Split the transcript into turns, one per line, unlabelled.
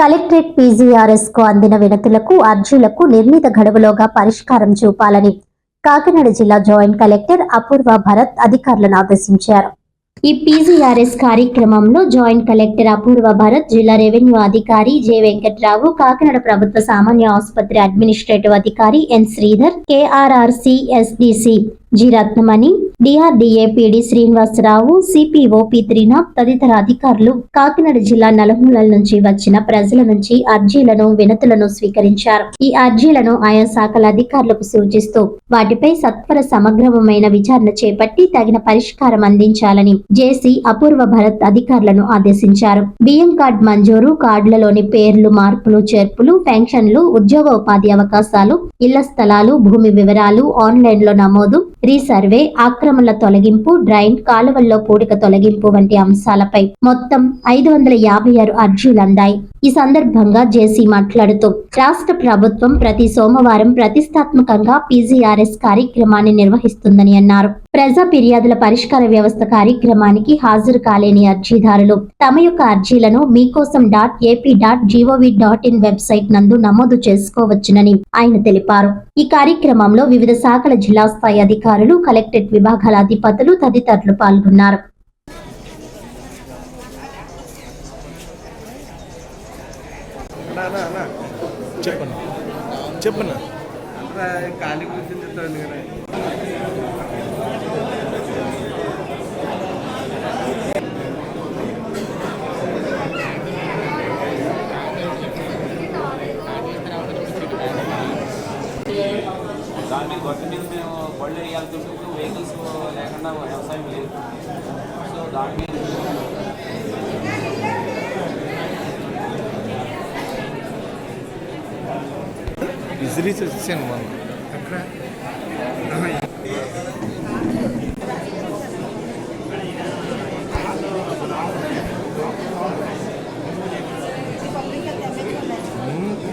Collectorate PGRS కు అందిన వినతులకు అర్జీలకు నిర్ణీత గడువులోగా పరిష్కారం చూపాలని కాకినాడ జిల్లా జాయింట్ కలెక్టర్ అపూర్వ భరత్ అధికారులను ఆదేశించారు. ఈ పీజీఆర్ఎస్ కార్యక్రమంలో జాయింట్ కలెక్టర్ అపూర్వ భరత్, జిల్లా రెవెన్యూ అధికారి జె వెంకట్రావు, కాకినాడ ప్రభుత్వ సామాన్య ఆసుపత్రి అడ్మినిస్ట్రేటివ్ అధికారి N Sridhar, KRRC SDC G Ratnamani, DRDA PD Srinivasarao, CPO P Trinath తదితర అధికారులు కాకినాడ జిల్లా నలుమూలల నుంచి వచ్చిన ప్రజల నుంచి అర్జీలను, వినతులను స్వీకరించారు. ఈ అర్జీలను ఆయా శాఖల అధికారులకు సూచిస్తూ వాటిపై సత్వర సమగ్రమైన విచారణ చేపట్టి తగిన పరిష్కారం అందించాలని జేసీ అపూర్వ భరత్ అధికారులను ఆదేశించారు. బియ్యం కార్డు మంజూరు, కార్డులలోని పేర్లు మార్పులు చేర్పులు, పెన్షన్లు, ఉద్యోగ ఉపాధి అవకాశాలు, ఇళ్ల స్థలాలు, భూమి వివరాలు, ఆన్లైన్ లో నమోదు, రీసర్వే, ఆక్రమణల తొలగింపు, డ్రైన్, కాలువల్లో పూడిక తొలగింపు వంటి అంశాలపై మొత్తం 556 అర్జీలు అందాయి. ఈ సందర్భంగా జేసీ మాట్లాడుతూ రాష్ట్ర ప్రభుత్వం ప్రతి సోమవారం ప్రతిష్టాత్మకంగా పీజీఆర్ఎస్ కార్యక్రమాన్ని నిర్వహిస్తుందని అన్నారు. ప్రజా ఫిర్యాదుల పరిష్కార వ్యవస్థ కార్యక్రమానికి హాజరు కాలేని అర్జీదారులు తమ యొక్క అర్జీలను మీకోసం.ap.gov.in వెబ్సైట్ నందు నమోదు చేసుకోవచ్చునని ఆయన తెలిపారు. ఈ కార్యక్రమంలో వివిధ శాఖల జిల్లా స్థాయి అధికారులు, కలెక్టరేట్ విభాగాల అధిపతులు తదితరులు పాల్గొన్నారు.
చెప్పనా
ఖాళీ కూర్చొని చెప్తాను కదా.
దాని మీద గొట్ట మీద మేము బళ్ళు వేయాల్సి ఉంటుంది. వెహికల్స్ లేకుండా వ్యవసాయం లేదు. సో దాని మీద
విసిరీస్ వచ్చాను మనం అక్కడ